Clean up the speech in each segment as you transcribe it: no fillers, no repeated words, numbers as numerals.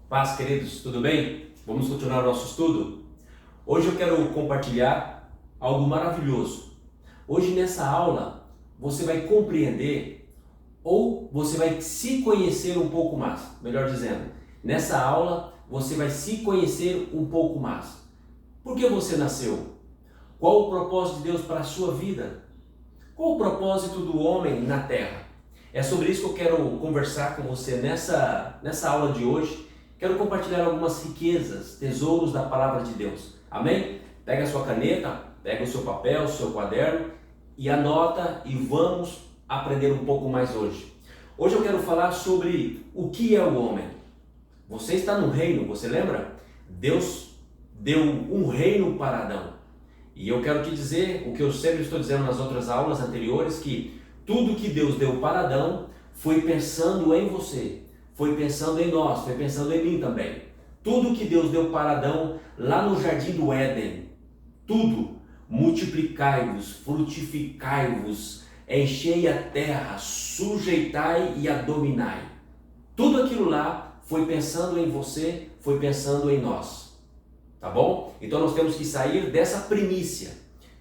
Paz, queridos, tudo bem? Vamos continuar o nosso estudo? Hoje eu quero compartilhar algo maravilhoso. Hoje nessa aula você vai compreender ou você vai se conhecer um pouco mais. Melhor dizendo, nessa aula você vai se conhecer um pouco mais. Por que você nasceu? Qual o propósito de Deus para a sua vida? Qual o propósito do homem na terra? É sobre isso que eu quero conversar com você nessa aula de hoje. Quero compartilhar algumas riquezas, tesouros da palavra de Deus. Amém? Pega a sua caneta, pega o seu papel, o seu caderno e anota e vamos aprender um pouco mais hoje. Hoje eu quero falar sobre o que é o homem. Você está no reino, você lembra? Deus deu um reino para Adão. E eu quero te dizer o que eu sempre estou dizendo nas outras aulas anteriores, que tudo que Deus deu para Adão foi pensando em você, foi pensando em nós, foi pensando em mim também. Tudo que Deus deu para Adão lá no jardim do Éden, tudo, multiplicai-vos, frutificai-vos, enchei a terra, sujeitai e a dominai. Tudo aquilo lá foi pensando em você, foi pensando em nós. Tá bom? Então nós temos que sair dessa primícia,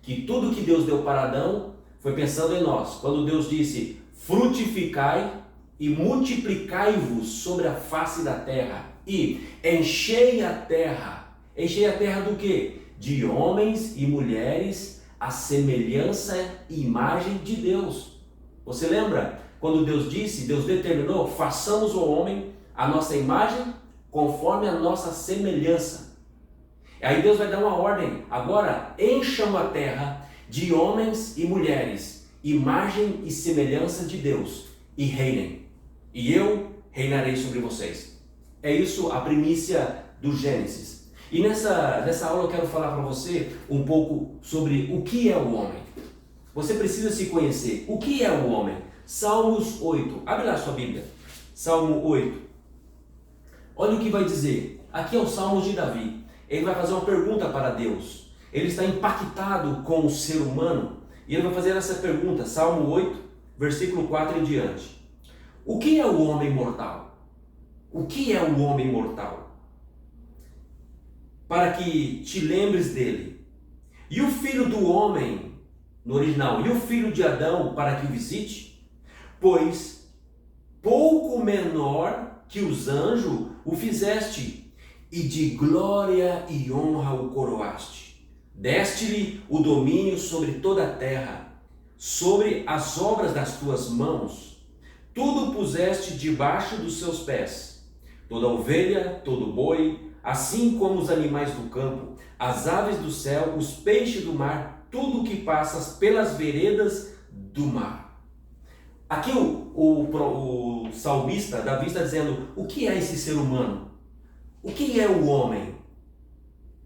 que tudo que Deus deu para Adão foi pensando em nós. Quando Deus disse, frutificai e multiplicai-vos sobre a face da terra e enchei a terra. Enchei a terra do quê? De homens e mulheres à semelhança e imagem de Deus. Você lembra? Quando Deus disse, Deus determinou, façamos o homem a nossa imagem conforme a nossa semelhança. Aí Deus vai dar uma ordem, agora encham a terra de homens e mulheres, imagem e semelhança de Deus, e reinem, e eu reinarei sobre vocês. É isso a primícia do Gênesis. E nessa aula eu quero falar para você um pouco sobre o que é o homem. Você precisa se conhecer. O que é o homem? Salmos 8, abre lá a sua Bíblia, Salmo 8. Olha o que vai dizer, aqui é o Salmo de Davi. Ele vai fazer uma pergunta para Deus. Ele está impactado com o ser humano e ele vai fazer essa pergunta, Salmo 8, versículo 4 em diante. O que é o homem mortal? O que é o homem mortal? Para que te lembres dele. E o filho do homem, no original, e o filho de Adão, para que o visite? Pois pouco menor que os anjos o fizeste, e de glória e honra o coroaste. Deste-lhe o domínio sobre toda a terra, sobre as obras das tuas mãos. Tudo puseste debaixo dos seus pés. Toda ovelha, todo boi, assim como os animais do campo, as aves do céu, os peixes do mar, tudo que passas pelas veredas do mar. Aqui o salmista, Davi, está dizendo, o que é esse ser humano? O que é o homem?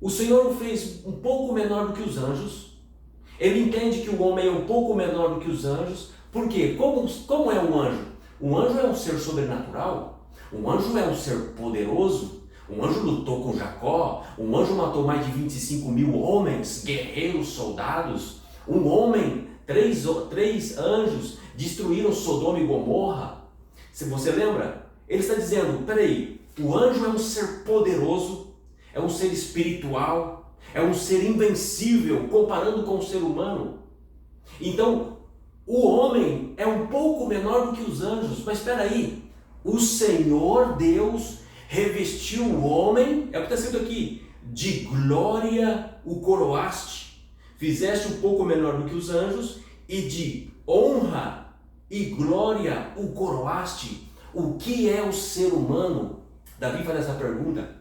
O Senhor o fez um pouco menor do que os anjos. Ele entende que o homem é um pouco menor do que os anjos. Por quê? Como é um anjo? Um anjo é um ser sobrenatural. Um anjo é um ser poderoso. Um anjo lutou com Jacó. Um anjo matou mais de 25 mil homens, guerreiros, soldados. Um homem, três anjos destruíram Sodoma e Gomorra. Se você lembra? Ele está dizendo, peraí, o anjo é um ser poderoso, é um ser espiritual, é um ser invencível, comparando com o ser humano. Então, o homem é um pouco menor do que os anjos, mas espera aí, o Senhor Deus revestiu o homem, é o que está escrito aqui, de glória o coroaste, fizeste um pouco menor do que os anjos, e de honra e glória o coroaste. O que é o ser humano? Davi faz essa pergunta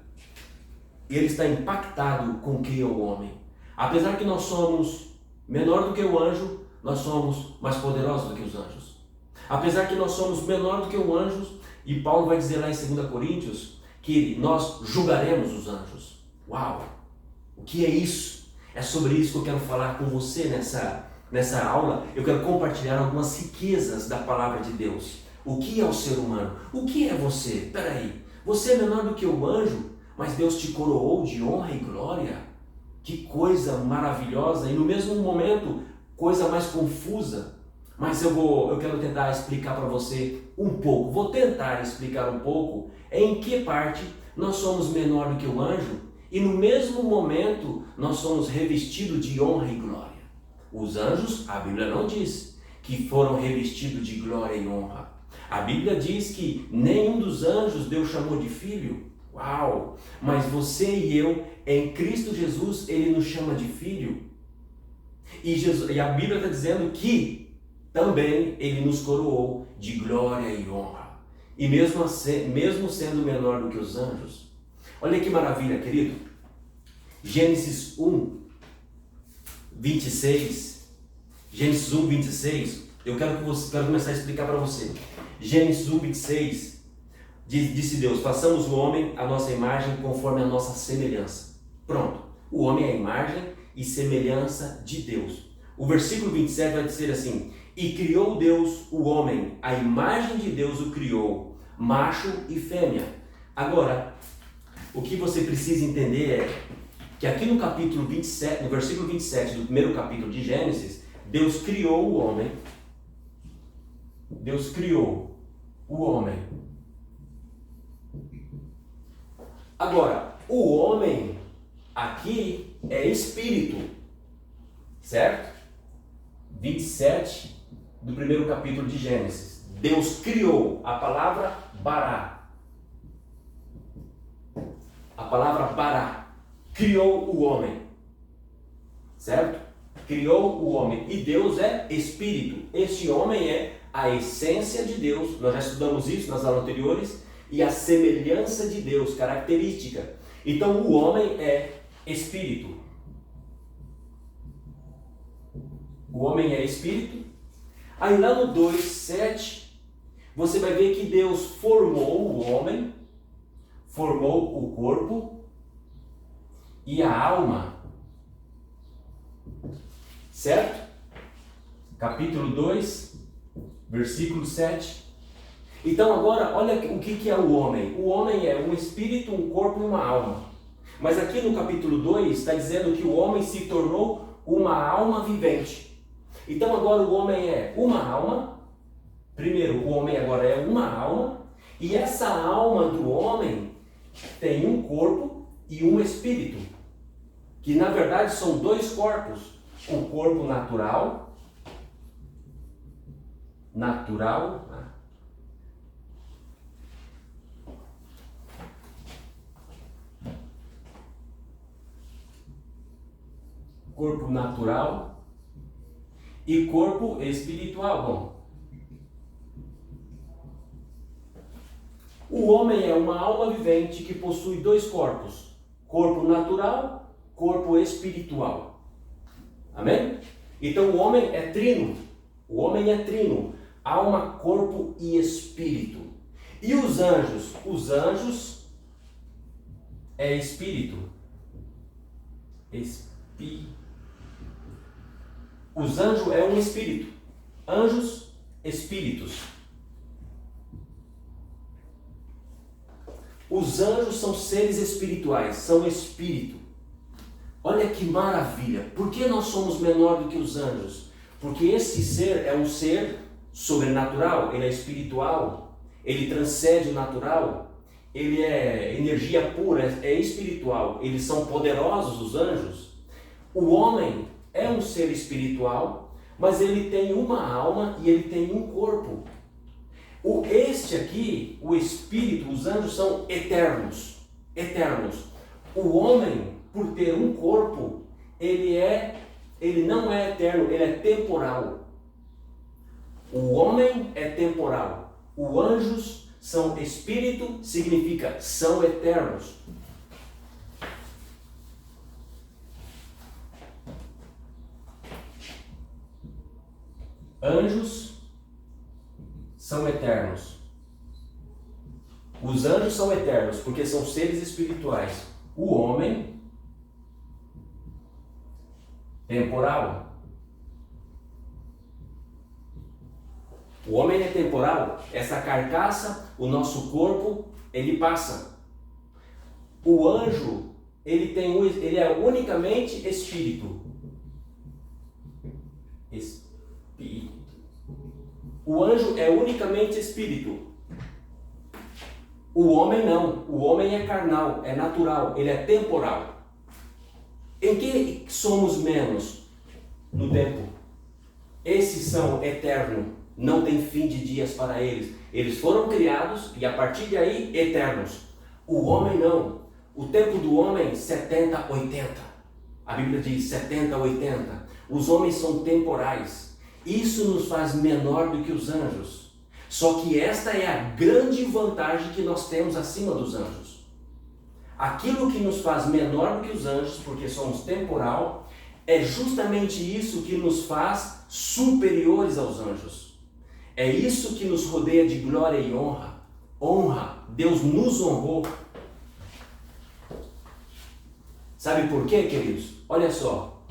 e ele está impactado com o que é o homem. Apesar que nós somos menor do que o anjo, nós somos mais poderosos do que os anjos. Apesar que nós somos menor do que os anjos, e Paulo vai dizer lá em 2 Coríntios que nós julgaremos os anjos. Uau! O que é isso? É sobre isso que eu quero falar com você nessa aula. Eu quero compartilhar algumas riquezas da palavra de Deus. O que é o ser humano? O que é você? Peraí. Você é menor do que o anjo, mas Deus te coroou de honra e glória. Que coisa maravilhosa! E no mesmo momento, coisa mais confusa. Mas eu quero tentar explicar para você um pouco. Vou tentar explicar um pouco em que parte nós somos menor do que o anjo e no mesmo momento nós somos revestidos de honra e glória. Os anjos, a Bíblia não diz que foram revestidos de glória e honra. A Bíblia diz que nenhum dos anjos Deus chamou de filho. Uau! Mas você e eu, em Cristo Jesus, Ele nos chama de filho. E a Bíblia está dizendo que também Ele nos coroou de glória e honra. E mesmo sendo menor do que os anjos. Olha que maravilha, querido. Gênesis 1, 26. Gênesis 1, 26. Eu quero começar a explicar para você. Gênesis 1, 26. Disse Deus: façamos o homem à nossa imagem conforme a nossa semelhança. Pronto. O homem é a imagem e semelhança de Deus. O versículo 27 vai dizer assim: e criou Deus o homem, a imagem de Deus o criou, macho e fêmea. Agora, o que você precisa entender é que aqui no capítulo 27, no versículo 27 do primeiro capítulo de Gênesis, Deus criou o homem. Deus criou o homem. Agora, o homem aqui é espírito, certo? 27 do primeiro capítulo de Gênesis. Deus criou, a palavra bará. A palavra bará. Criou o homem, certo? Criou o homem. E Deus é espírito. Este homem é a essência de Deus. Nós já estudamos isso nas aulas anteriores. E a semelhança de Deus, característica. Então o homem é espírito. O homem é espírito. Aí lá no 2:7, você vai ver que Deus formou o homem, formou o corpo e a alma. Certo? Capítulo 2, versículo 7. Então agora, olha o que é o homem. O homem é um espírito, um corpo e uma alma. Mas aqui no capítulo 2 está dizendo que o homem se tornou uma alma vivente. Então agora o homem é uma alma. Primeiro, o homem agora é uma alma. E essa alma do homem tem um corpo e um espírito. Que na verdade são dois corpos. O corpo natural. Corpo natural e corpo espiritual. Bom, o homem é uma alma vivente que possui dois corpos: corpo natural, corpo espiritual. Amém? Então o homem é trino. O homem é trino: alma, corpo e espírito. E os anjos? Os anjos é espírito. Os anjos é um espírito. Anjos, espíritos. Os anjos são seres espirituais, são espírito. Olha que maravilha. Por que nós somos menor do que os anjos? Porque esse ser é um ser sobrenatural, ele é espiritual, ele transcende o natural, ele é energia pura, é espiritual. Eles são poderosos, os anjos. O homem é um ser espiritual, mas ele tem uma alma e ele tem um corpo. Este aqui, o espírito, os anjos são eternos. Eternos. O homem, por ter um corpo, ele não é eterno, ele é temporal. O homem é temporal. Os anjos são espírito, significa são eternos. Anjos são eternos. Os anjos são eternos porque são seres espirituais. O homem, temporal. O homem é temporal. Essa carcaça, o nosso corpo, ele passa. O anjo, ele é unicamente espírito. O anjo é unicamente espírito. O homem não. O homem é carnal, é natural, ele é temporal. Em que somos menos? No tempo. Esses são eternos, não tem fim de dias para eles. Eles foram criados e a partir de aí, eternos. O homem não. O tempo do homem, 70, 80. A Bíblia diz 70, 80. Os homens são temporais. Isso nos faz menor do que os anjos. Só que esta é a grande vantagem que nós temos acima dos anjos. Aquilo que nos faz menor do que os anjos, porque somos temporal, é justamente isso que nos faz superiores aos anjos. É isso que nos rodeia de glória e honra. Honra. Deus nos honrou. Sabe por quê, queridos? Olha só.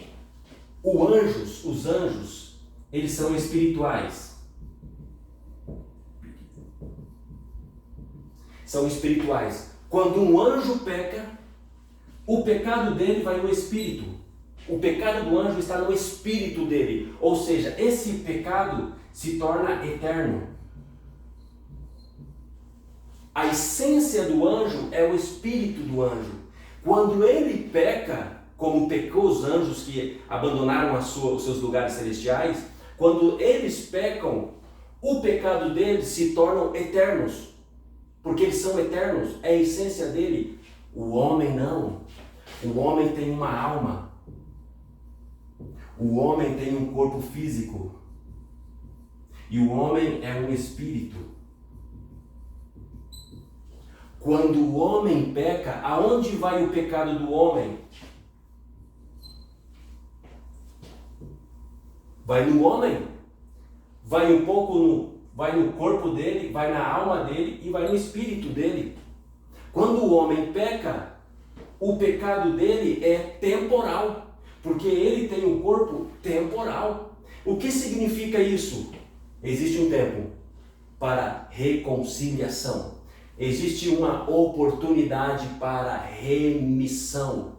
Os anjos, eles são espirituais. São espirituais. Quando um anjo peca, o pecado dele vai no espírito. O pecado do anjo está no espírito dele. Ou seja, esse pecado se torna eterno. A essência do anjo é o espírito do anjo. Quando ele peca, como pecou os anjos que abandonaram os seus lugares celestiais, quando eles pecam, o pecado deles se tornam eternos. Porque eles são eternos, é a essência dele. O homem não. O homem tem uma alma. O homem tem um corpo físico. E o homem é um espírito. Quando o homem peca, aonde vai o pecado do homem? Vai no homem. Vai um pouco vai no corpo dele, vai na alma dele e vai no espírito dele. Quando o homem peca, o pecado dele é temporal, porque ele tem um corpo temporal. O que significa isso? Existe um tempo para reconciliação. Existe uma oportunidade para remissão.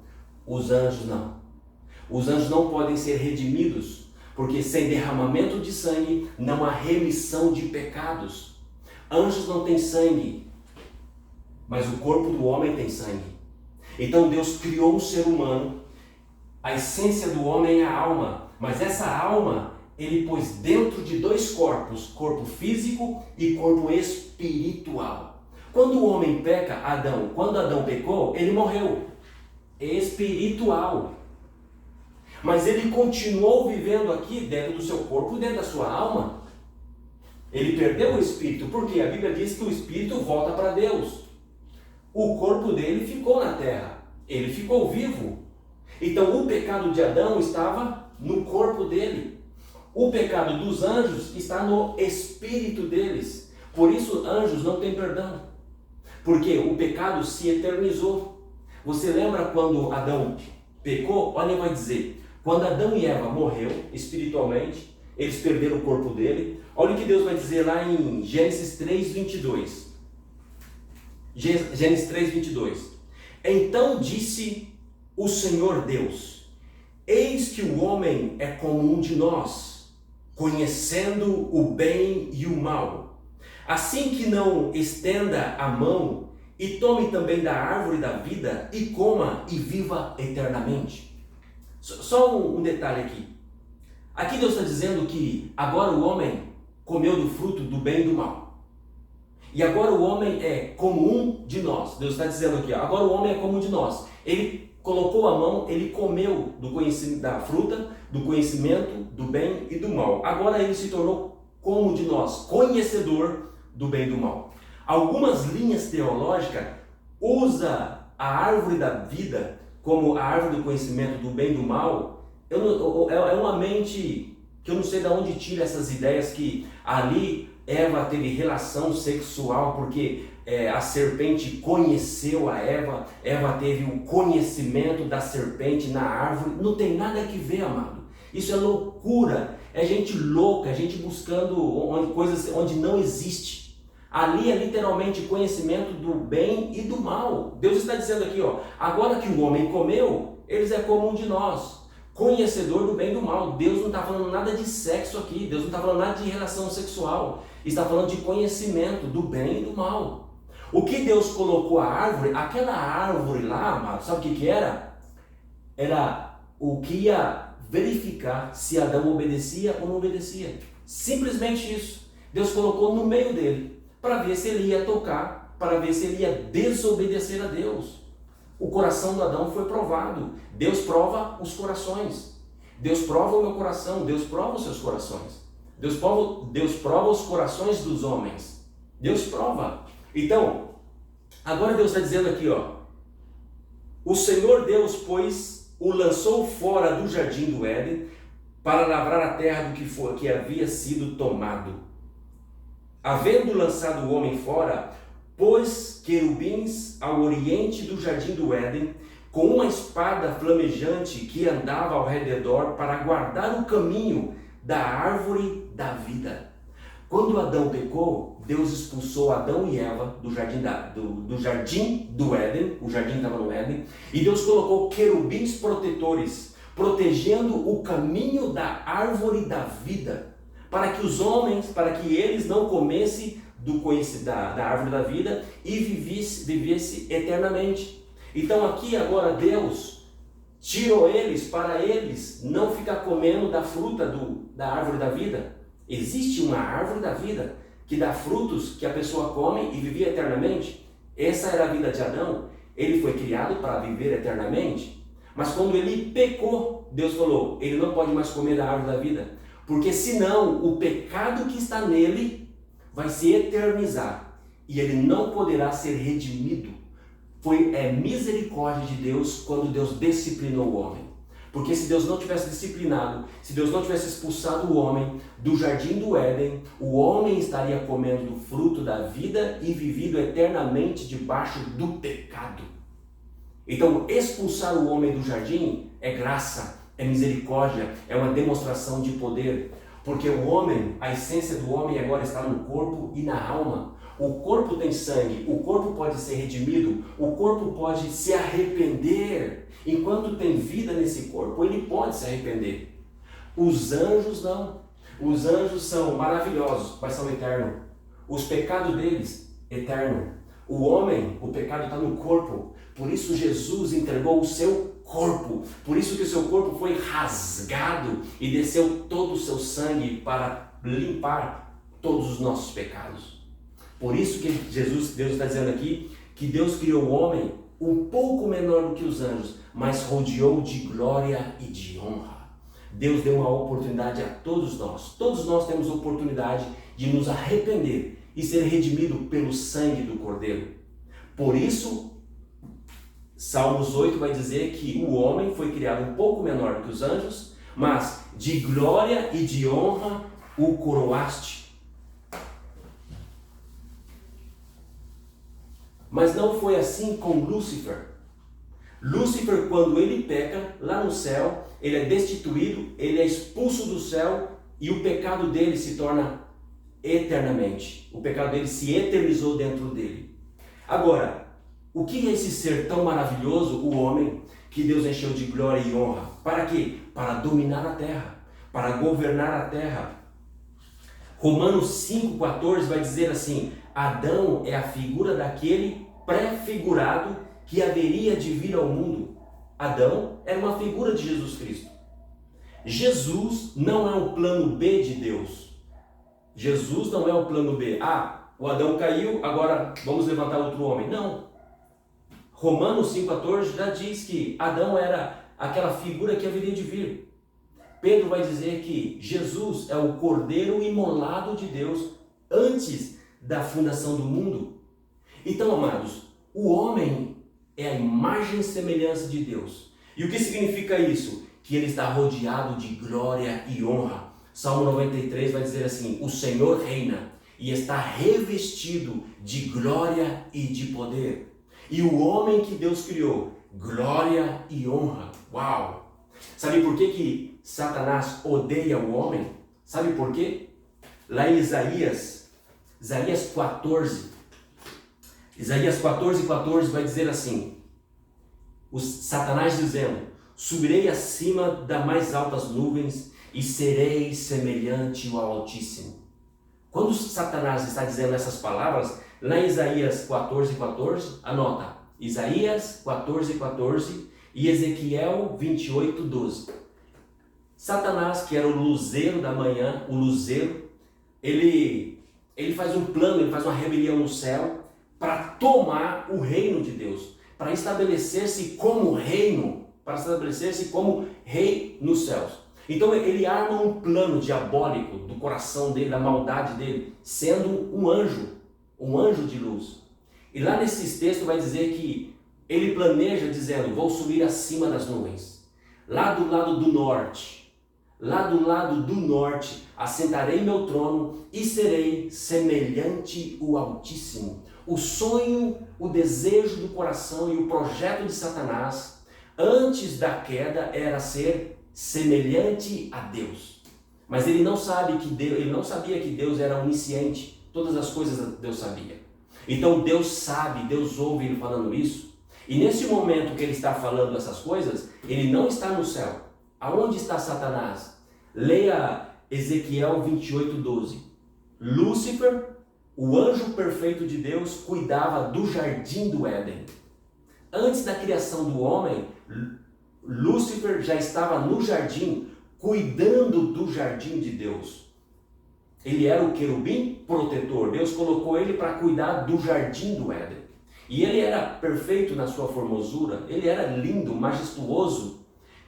Os anjos não. Os anjos não podem ser redimidos, porque sem derramamento de sangue não há remissão de pecados. Anjos não têm sangue, mas o corpo do homem tem sangue. Então Deus criou um ser humano, a essência do homem é a alma, mas essa alma ele pôs dentro de dois corpos, corpo físico e corpo espiritual. Quando o homem peca, quando Adão pecou, ele morreu, espiritual. Mas ele continuou vivendo aqui dentro do seu corpo, dentro da sua alma. Ele perdeu o espírito, porque a Bíblia diz que o espírito volta para Deus. O corpo dele ficou na terra, ele ficou vivo. Então o pecado de Adão estava no corpo dele. O pecado dos anjos está no espírito deles. Por isso anjos não têm perdão, porque o pecado se eternizou. Você lembra quando Adão pecou? Olha, vai dizer, quando Adão e Eva morreu espiritualmente, eles perderam o corpo dele. Olha o que Deus vai dizer lá em Gênesis 3:22. Gênesis 3:22. Então disse o Senhor Deus: eis que o homem é como um de nós, conhecendo o bem e o mal. Assim que não estenda a mão e tome também da árvore da vida e coma e viva eternamente. Só um detalhe aqui. Aqui Deus está dizendo que agora o homem comeu do fruto do bem e do mal. E agora o homem é como um de nós. Deus está dizendo aqui, agora o homem é como um de nós. Ele colocou a mão, ele comeu do conhecimento, da fruta, do conhecimento do bem e do mal. Agora ele se tornou como um de nós, conhecedor do bem e do mal. Algumas linhas teológicas usam a árvore da vida como a árvore do conhecimento do bem e do mal. É uma mente que eu não sei de onde tira essas ideias que ali Eva teve relação sexual porque a serpente conheceu a Eva, Eva teve o conhecimento da serpente na árvore. Não tem nada que ver, amado. Isso é loucura, é gente louca, é gente buscando coisas onde não existe. Ali é literalmente conhecimento do bem e do mal. Deus está dizendo aqui, agora que o homem comeu, eles é como um de nós, conhecedor do bem e do mal. Deus não está falando nada de sexo aqui, Deus não está falando nada de relação sexual, está falando de conhecimento do bem e do mal. O que Deus colocou a árvore, aquela árvore lá, amado, sabe o que era? Era o que ia verificar se Adão obedecia ou não obedecia. Simplesmente isso. Deus colocou no meio dele, para ver se ele ia tocar, para ver se ele ia desobedecer a Deus. O coração do Adão foi provado. Deus prova os corações. Deus prova o meu coração, Deus prova os seus corações. Deus prova os corações dos homens. Deus prova. Então, agora Deus está dizendo aqui, ó. O Senhor Deus, pois, o lançou fora do jardim do Éden para lavrar a terra do que havia sido tomado. Havendo lançado o homem fora, pôs querubins ao oriente do jardim do Éden, com uma espada flamejante que andava ao redor para guardar o caminho da árvore da vida. Quando Adão pecou, Deus expulsou Adão e Eva do jardim do Éden, o jardim estava no Éden, e Deus colocou querubins protetores, protegendo o caminho da árvore da vida, para que os homens, para que eles não comessem da árvore da vida e vivesse eternamente. Então aqui agora Deus tirou eles para eles não ficar comendo da fruta da árvore da vida. Existe uma árvore da vida que dá frutos que a pessoa come e vivia eternamente. Essa era a vida de Adão. Ele foi criado para viver eternamente. Mas quando ele pecou, Deus falou, ele não pode mais comer da árvore da vida. Porque senão o pecado que está nele vai se eternizar. E ele não poderá ser redimido. Foi misericórdia de Deus quando Deus disciplinou o homem. Porque se Deus não tivesse disciplinado, se Deus não tivesse expulsado o homem do jardim do Éden, o homem estaria comendo do fruto da vida e vivido eternamente debaixo do pecado. Então, expulsar o homem do jardim é graça, é misericórdia, é uma demonstração de poder. Porque o homem, a essência do homem agora está no corpo e na alma. O corpo tem sangue, o corpo pode ser redimido, o corpo pode se arrepender. Enquanto tem vida nesse corpo, ele pode se arrepender. Os anjos não. Os anjos são maravilhosos, mas são eternos. Os pecados deles, eterno. O homem, o pecado está no corpo. Por isso Jesus entregou o seu corpo. Por isso que o seu corpo foi rasgado e desceu todo o seu sangue para limpar todos os nossos pecados. Por isso que Deus está dizendo aqui que Deus criou o homem um pouco menor do que os anjos, mas rodeou de glória e de honra. Deus deu uma oportunidade a todos nós. Todos nós temos a oportunidade de nos arrepender e ser redimido pelo sangue do Cordeiro. Por isso, Salmos 8 vai dizer que o homem foi criado um pouco menor do que os anjos, mas de glória e de honra o coroaste. Mas não foi assim com Lúcifer. Lúcifer, quando ele peca, lá no céu, ele é destituído, ele é expulso do céu e o pecado dele se torna eternamente. O pecado dele se eternizou dentro dele. Agora, o que é esse ser tão maravilhoso, o homem, que Deus encheu de glória e honra? Para quê? Para dominar a terra, para governar a terra. Romanos 5,14 vai dizer assim: Adão é a figura daquele pré-figurado que haveria de vir ao mundo. Adão era uma figura de Jesus Cristo. Jesus não é um plano B de Deus. Jesus não é o plano B. O Adão caiu, agora vamos levantar outro homem. Não. Romanos 5,14 já diz que Adão era aquela figura que haveria de vir. Pedro vai dizer que Jesus é o Cordeiro imolado de Deus antes da fundação do mundo. Então, amados, o homem é a imagem e semelhança de Deus. E o que significa isso? Que ele está rodeado de glória e honra. Salmo 93 vai dizer assim: o Senhor reina e está revestido de glória e de poder. E o homem que Deus criou, glória e honra. Uau! Sabe por que Satanás odeia o homem? Sabe por quê? Lá em Isaías 14, 14 vai dizer assim: Satanás dizendo: subirei acima das mais altas nuvens e serei semelhante ao Altíssimo. Quando Satanás está dizendo essas palavras, Lá em Isaías 14:14, anota, Isaías 14:14 e Ezequiel 28:12. Satanás, que era o luzeiro da manhã, o luzeiro, ele faz um plano, ele faz uma rebelião no céu para tomar o reino de Deus, para estabelecer-se como reino, para estabelecer-se como rei nos céus. Então ele arma um plano diabólico do coração dele, da maldade dele, sendo um anjo de luz. E lá nesses textos vai dizer que ele planeja dizendo, vou subir acima das nuvens, lá do lado do norte, assentarei meu trono e serei semelhante ao Altíssimo. O sonho, o desejo do coração e o projeto de Satanás, antes da queda, era ser semelhante a Deus. Mas ele não sabia que Deus era onisciente, todas as coisas Deus sabia. Então Deus sabe, Deus ouve ele falando isso, e nesse momento que ele está falando essas coisas, ele não está no céu. Aonde está Satanás? Leia Ezequiel 28:12. Lúcifer, o anjo perfeito de Deus, cuidava do jardim do Éden. Antes da criação do homem, Lúcifer já estava no jardim, cuidando do jardim de Deus. Ele era o querubim protetor. Deus colocou ele para cuidar do jardim do Éden. E ele era perfeito na sua formosura, ele era lindo, majestuoso.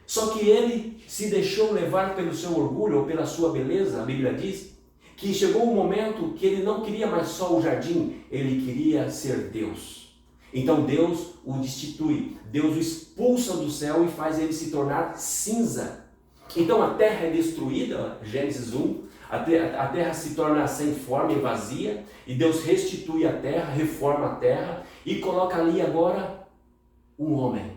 Só que ele se deixou levar pelo seu orgulho ou pela sua beleza. A Bíblia diz que chegou um momento que ele não queria mais só o jardim, ele queria ser Deus. Então Deus o destitui, Deus o expulsa do céu e faz ele se tornar cinza. Então a terra é destruída, Gênesis 1, a terra se torna sem forma e vazia, e Deus restitui a terra, reforma a terra e coloca ali agora um homem,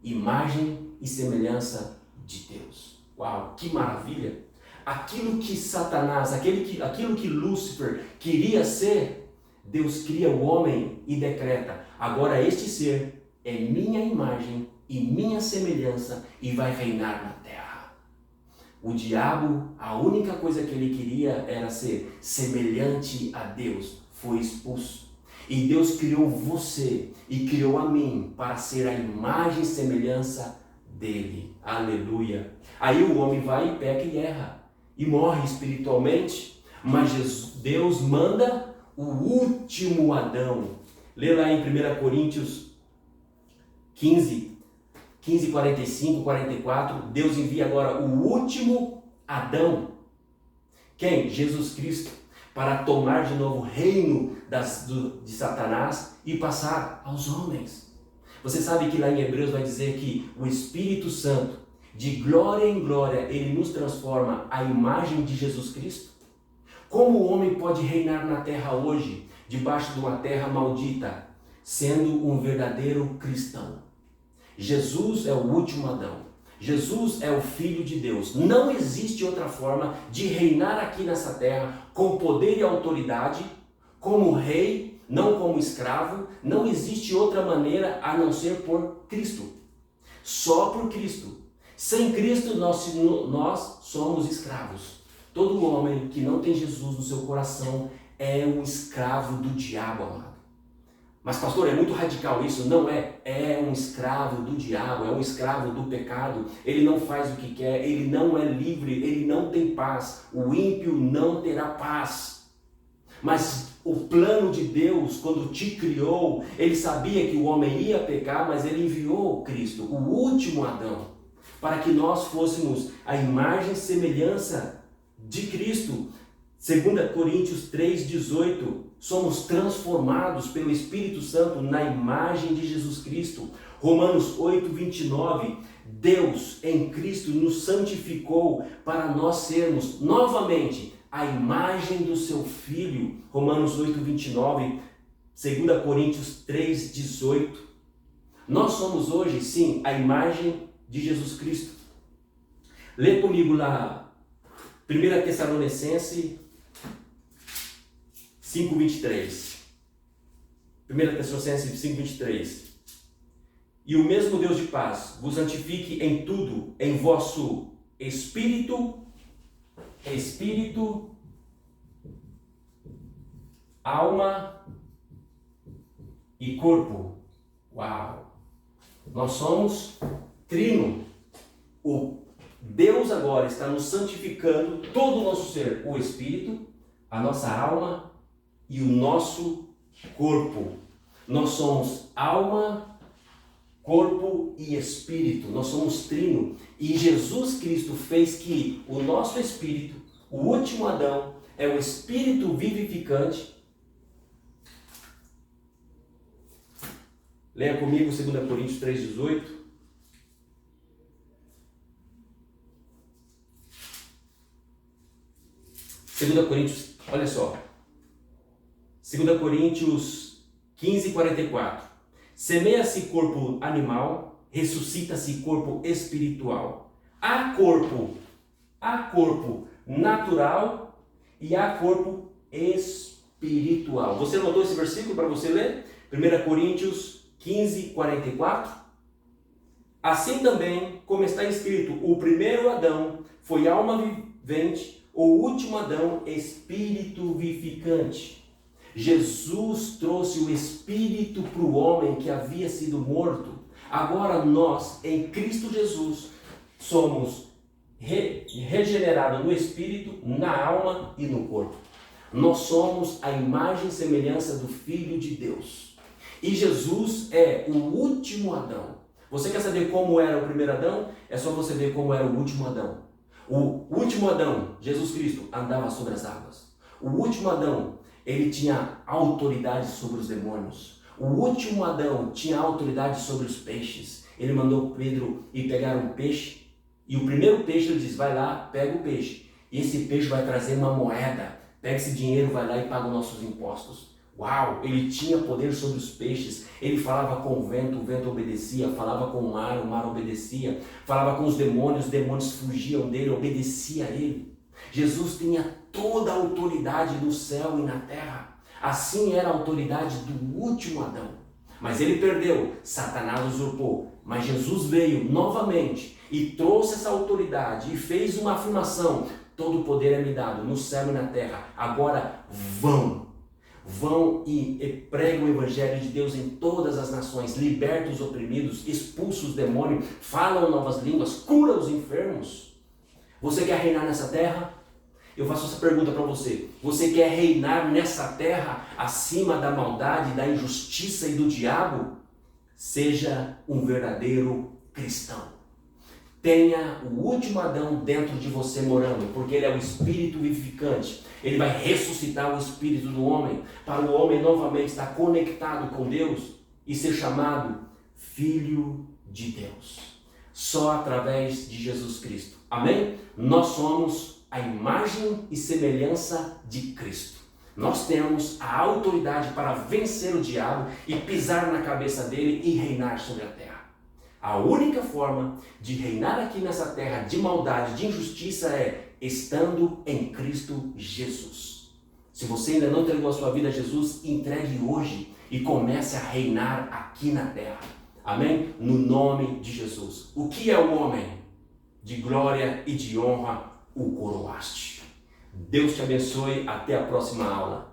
imagem e semelhança de Deus. Uau, que maravilha! Aquilo que Satanás, aquilo que Lúcifer queria ser, Deus cria o homem e decreta, agora este ser é minha imagem e minha semelhança e vai reinar na terra. O diabo, a única coisa que ele queria era ser semelhante a Deus, foi expulso. E Deus criou você e criou a mim para ser a imagem e semelhança dele. Aleluia. Aí o homem vai e peca e erra e morre espiritualmente, mas Deus manda o último Adão. Lê lá em 1 Coríntios 15, 45, 44, Deus envia agora o último Adão. Quem? Jesus Cristo, para tomar de novo o reino de Satanás e passar aos homens. Você sabe que lá em Hebreus vai dizer que o Espírito Santo, de glória em glória, ele nos transforma à imagem de Jesus Cristo? Como o homem pode reinar na terra hoje, debaixo de uma terra maldita, sendo um verdadeiro cristão? Jesus é o último Adão. Jesus é o Filho de Deus. Não existe outra forma de reinar aqui nessa terra com poder e autoridade, como rei, não como escravo. Não existe outra maneira a não ser por Cristo. Só por Cristo. Sem Cristo nós somos escravos. Todo homem que não tem Jesus no seu coração é um escravo do diabo, amado. Mas pastor, é muito radical isso. Não é. É um escravo do diabo, é um escravo do pecado. Ele não faz o que quer, ele não é livre, ele não tem paz. O ímpio não terá paz. Mas o plano de Deus, quando te criou, ele sabia que o homem ia pecar, mas ele enviou Cristo, o último Adão, para que nós fôssemos a imagem e semelhança de Cristo. 2 Coríntios 3,18, somos transformados pelo Espírito Santo na imagem de Jesus Cristo. Romanos 8,29, Deus em Cristo nos santificou para nós sermos novamente a imagem do seu Filho. Romanos 8,29, 2 Coríntios 3,18. Nós somos hoje, sim, a imagem de Jesus Cristo. Lê comigo lá, 1 Tessalonicenses 5,23. 1 Tessalonicenses 5,23. E o mesmo Deus de paz vos santifique em tudo, em vosso espírito, alma e corpo. Uau! Nós somos trino. O Deus agora está nos santificando, todo o nosso ser, o espírito, a nossa alma e o nosso corpo. Nós somos alma, corpo e espírito. Nós somos trino. E Jesus Cristo fez que o nosso espírito, o último Adão, é o espírito vivificante. Leia comigo 2 Coríntios 3,18. 2 Coríntios, olha só. 2 Coríntios 15:44. Semeia-se corpo animal, ressuscita-se corpo espiritual. Há corpo natural e há corpo espiritual. Você anotou esse versículo para você ler? 1 Coríntios 15:44. Assim também, como está escrito, o primeiro Adão foi alma vivente, o último Adão, espírito vivificante. Jesus trouxe o espírito para o homem que havia sido morto. Agora nós, em Cristo Jesus, somos regenerados no espírito, na alma e no corpo. Nós somos a imagem e semelhança do Filho de Deus. E Jesus é o último Adão. Você quer saber como era o primeiro Adão? É só você ver como era o último Adão. O último Adão, Jesus Cristo, andava sobre as águas. O último Adão, ele tinha autoridade sobre os demônios. O último Adão tinha autoridade sobre os peixes. Ele mandou Pedro ir pegar um peixe. E o primeiro peixe ele diz, vai lá, pega o peixe. E esse peixe vai trazer uma moeda. Pega esse dinheiro, vai lá e paga os nossos impostos. Uau, ele tinha poder sobre os peixes. Ele falava com o vento obedecia. Falava com o mar obedecia. Falava com os demônios fugiam dele, obedeciam a ele. Jesus tinha toda a autoridade no céu e na terra. Assim era a autoridade do último Adão. Mas ele perdeu, Satanás usurpou. Mas Jesus veio novamente e trouxe essa autoridade e fez uma afirmação: todo o poder é me dado no céu e na terra. Agora vão e pregam o evangelho de Deus em todas as nações, liberta os oprimidos, expulsa os demônios, falam novas línguas, cura os enfermos. Você quer reinar nessa terra? Eu faço essa pergunta para você. Você quer reinar nessa terra acima da maldade, da injustiça e do diabo? Seja um verdadeiro cristão. Tenha o último Adão dentro de você morando, porque ele é o espírito vivificante. Ele vai ressuscitar o espírito do homem, para o homem novamente estar conectado com Deus e ser chamado Filho de Deus. Só através de Jesus Cristo. Amém? Nós somos a imagem e semelhança de Cristo. Nós temos a autoridade para vencer o diabo e pisar na cabeça dele e reinar sobre a terra. A única forma de reinar aqui nessa terra de maldade, de injustiça é estando em Cristo Jesus. Se você ainda não entregou a sua vida a Jesus, entregue hoje e comece a reinar aqui na terra. Amém? No nome de Jesus. O que é o homem? De glória e de honra o coroaste. Deus te abençoe. Até a próxima aula.